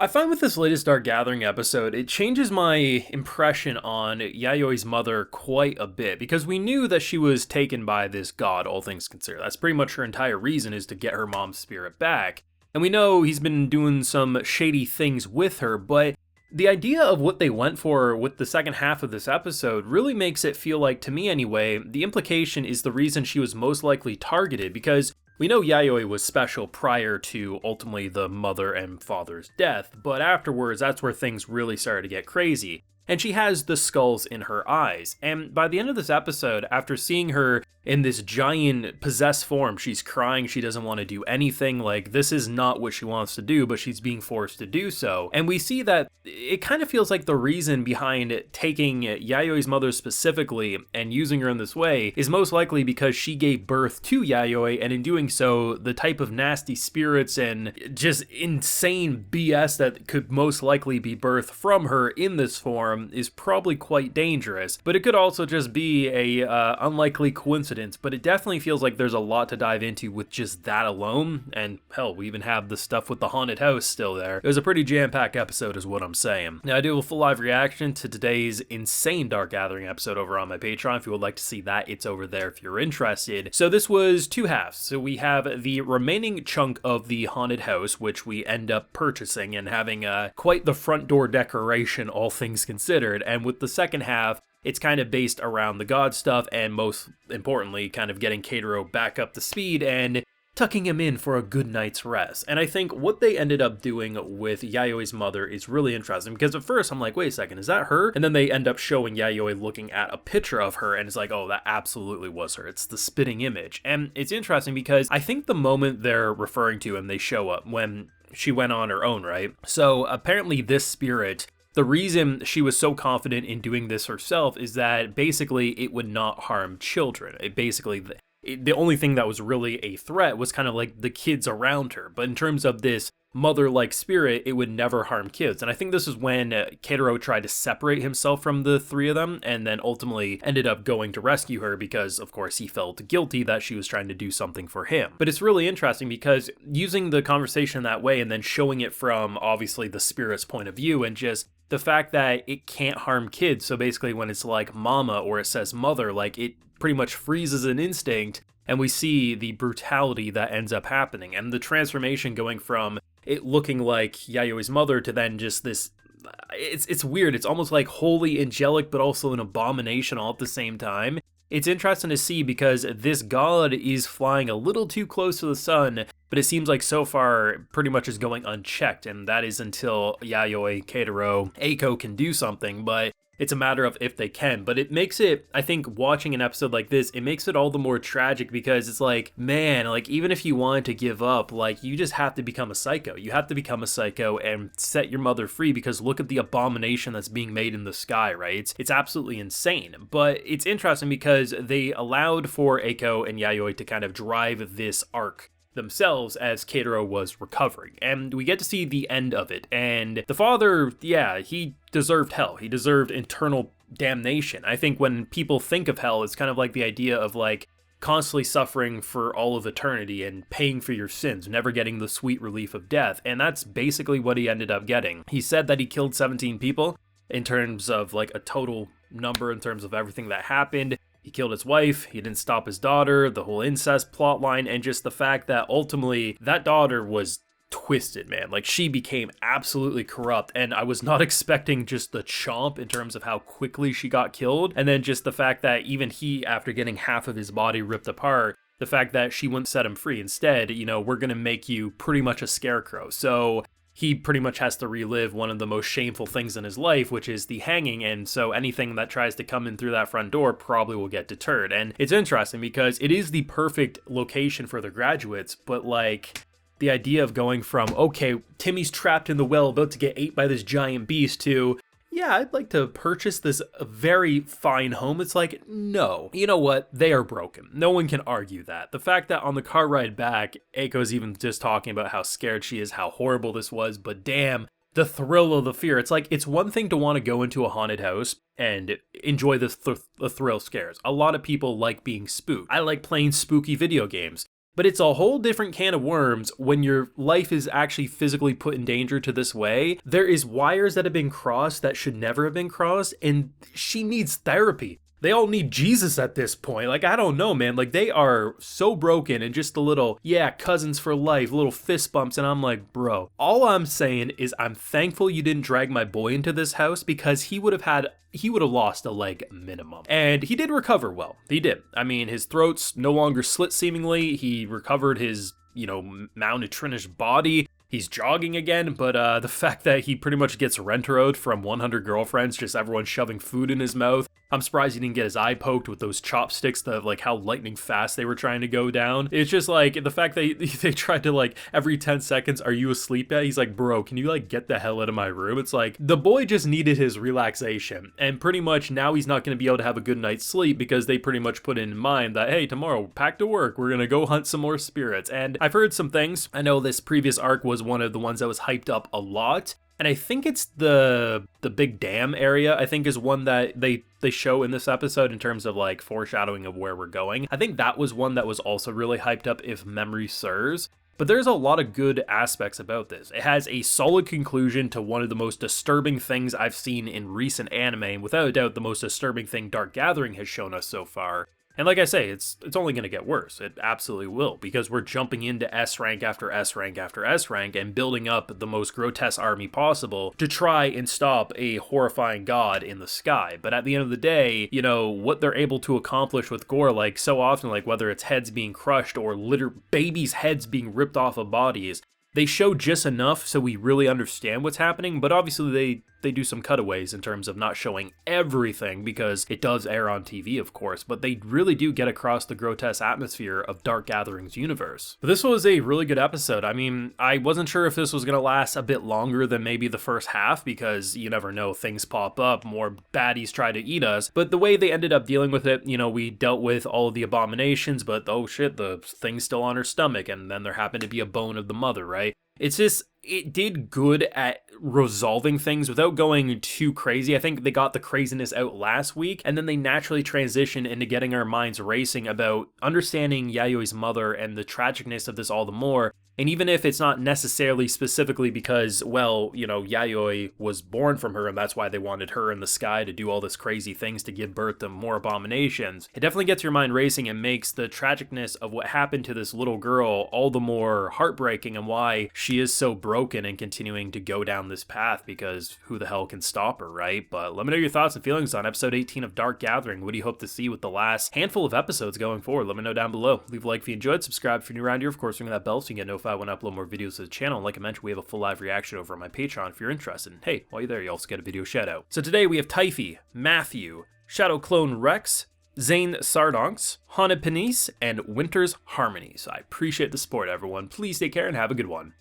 I find with this latest Dark Gathering episode, it changes my impression on Yayoi's mother quite a bit, because we knew that she was taken by this god, all things considered. That's pretty much her entire reason, is to get her mom's spirit back. And we know he's been doing some shady things with her, but the idea of what they went for with the second half of this episode really makes it feel like, to me anyway, the implication is the reason she was most likely targeted, because we know Yayoi was special prior to ultimately the mother and father's death, but afterwards that's where things really started to get crazy. And she has the skulls in her eyes. And by the end of this episode, after seeing her in this giant possessed form, she's crying, she doesn't want to do anything, like this is not what she wants to do, but she's being forced to do so. And we see that it kind of feels like the reason behind taking Yayoi's mother specifically and using her in this way is most likely because she gave birth to Yayoi, and in doing so, the type of nasty spirits and just insane BS that could most likely be birthed from her in this form is probably quite dangerous. But it could also just be a unlikely coincidence, but it definitely feels like there's a lot to dive into with just that alone. And hell, we even have the stuff with the haunted house still there. It was a pretty jam-packed episode is what I'm saying. Now, I do a full live reaction to today's insane Dark Gathering episode over on my Patreon. If you would like to see that, it's over there if you're interested. So this was two halves. So we have the remaining chunk of the haunted house, which we end up purchasing and having quite the front door decoration, all things considered. And with the second half, it's kind of based around the god stuff, and most importantly, kind of getting Keitaro back up to speed and tucking him in for a good night's rest. And I think what they ended up doing with Yayoi's mother is really interesting, because at first I'm like, wait a second, is that her? And then they end up showing Yayoi looking at a picture of her, and it's like, oh, that absolutely was her. It's the spitting image. And it's interesting because I think the moment they're referring to and they show up when she went on her own, right? So apparently this spirit, the reason she was so confident in doing this herself is that basically it would not harm children. The only thing that was really a threat was kind of like the kids around her. But in terms of this mother-like spirit, it would never harm kids. And I think this is when Keitaro tried to separate himself from the three of them, and then ultimately ended up going to rescue her because, of course, he felt guilty that she was trying to do something for him. But it's really interesting because using the conversation that way and then showing it from, obviously, the spirit's point of view, and just the fact that it can't harm kids. So basically when it's like mama or it says mother, like it pretty much freezes an instinct, and we see the brutality that ends up happening and the transformation going from it looking like Yayoi's mother to then just this, it's weird. It's almost like wholly angelic, but also an abomination all at the same time. It's interesting to see because this god is flying a little too close to the sun, but it seems like so far pretty much is going unchecked, and that is until Yayoi, Keitaro, Eiko can do something, but it's a matter of if they can. But it makes it, I think, watching an episode like this, it makes it all the more tragic because it's like, man, like even if you wanted to give up, like you just have to become a psycho. You have to become a psycho and set your mother free, because look at the abomination that's being made in the sky, right? It's absolutely insane. But it's interesting because they allowed for Eiko and Yayoi to kind of drive this arc themselves as Keitaro was recovering, and we get to see the end of it. And the father, yeah, he deserved hell. He deserved eternal damnation. I think when people think of hell, it's kind of like the idea of like constantly suffering for all of eternity and paying for your sins, never getting the sweet relief of death. And that's basically what he ended up getting. He said that he killed 17 people in terms of like a total number, in terms of everything that happened. He killed his wife, he didn't stop his daughter, the whole incest plotline, and just the fact that ultimately that daughter was twisted, man. Like she became absolutely corrupt, and I was not expecting just the chomp in terms of how quickly she got killed. And then just the fact that even he, after getting half of his body ripped apart, the fact that she wouldn't set him free. Instead, you know, we're gonna make you pretty much a scarecrow. So he pretty much has to relive one of the most shameful things in his life, which is the hanging, and so anything that tries to come in through that front door probably will get deterred. And it's interesting because it is the perfect location for the graduates, but like the idea of going from, okay, Timmy's trapped in the well about to get ate by this giant beast, to yeah, I'd like to purchase this very fine home. It's like, no. You know what? They are broken. No one can argue that. The fact that on the car ride back, Eiko's even just talking about how scared she is, how horrible this was, but damn, the thrill of the fear. It's like, it's one thing to want to go into a haunted house and enjoy the thrill scares. A lot of people like being spooked. I like playing spooky video games. But it's a whole different can of worms when your life is actually physically put in danger to this way. There is wires that have been crossed that should never have been crossed, and she needs therapy. They all need Jesus at this point. Like, I don't know, man. Like, they are so broken, and just a little, yeah, cousins for life, little fist bumps. And I'm like, bro, all I'm saying is I'm thankful you didn't drag my boy into this house, because he would have lost a leg minimum. And he did recover well. He did. I mean, his throat's no longer slit seemingly. He recovered his, malnourished body. He's jogging again, but the fact that he pretty much gets rent-road from 100 girlfriends, just everyone shoving food in his mouth. I'm surprised he didn't get his eye poked with those chopsticks, like how lightning fast they were trying to go down. It's just like the fact that they tried to like every 10 seconds, are you asleep yet? He's like, bro, can you like get the hell out of my room? It's like the boy just needed his relaxation, and pretty much now he's not going to be able to have a good night's sleep because they pretty much put in mind that, hey, tomorrow, pack to work, we're going to go hunt some more spirits. And I've heard some things. I know this previous arc was one of the ones that was hyped up a lot. And I think it's the big dam area, I think, is one that they show in this episode in terms of like foreshadowing of where we're going. I think that was one that was also really hyped up, if memory serves. But there's a lot of good aspects about this. It has a solid conclusion to one of the most disturbing things I've seen in recent anime, and without a doubt the most disturbing thing Dark Gathering has shown us so far. And like I say, it's only going to get worse. It absolutely will, because we're jumping into S rank after S rank after S rank and building up the most grotesque army possible to try and stop a horrifying god in the sky. But at the end of the day, what they're able to accomplish with gore, like so often, like whether it's heads being crushed or babies' heads being ripped off of bodies, they show just enough so we really understand what's happening, but obviously they do some cutaways in terms of not showing everything, because it does air on TV, of course, but they really do get across the grotesque atmosphere of Dark Gathering's universe. But this was a really good episode. I mean, I wasn't sure if this was going to last a bit longer than maybe the first half, because you never know, things pop up, more baddies try to eat us, but the way they ended up dealing with it, we dealt with all of the abominations, but oh shit, the thing's still on her stomach, and then there happened to be a bone of the mother, right? It's just, it did good at resolving things without going too crazy. I think they got the craziness out last week, and then they naturally transitioned into getting our minds racing about understanding Yayoi's mother and the tragicness of this all the more. And even if it's not necessarily specifically because, well, Yayoi was born from her and that's why they wanted her in the sky to do all this crazy things to give birth to more abominations, it definitely gets your mind racing and makes the tragicness of what happened to this little girl all the more heartbreaking, and why she is so broken and continuing to go down this path, because who the hell can stop her, right? But let me know your thoughts and feelings on episode 18 of Dark Gathering. What do you hope to see with the last handful of episodes going forward? Let me know down below. Leave a like if you enjoyed, subscribe if you're new around here, of course ring that bell so you can get notified when I upload more videos to the channel. And like I mentioned, we have a full live reaction over on my Patreon if you're interested. And hey, while you're there, you also get a video shout out. So today we have Typhi, Matthew, Shadow Clone Rex, Zane Sardonks, Haunted Penice, and Winter's Harmony. So I appreciate the support, everyone. Please take care and have a good one.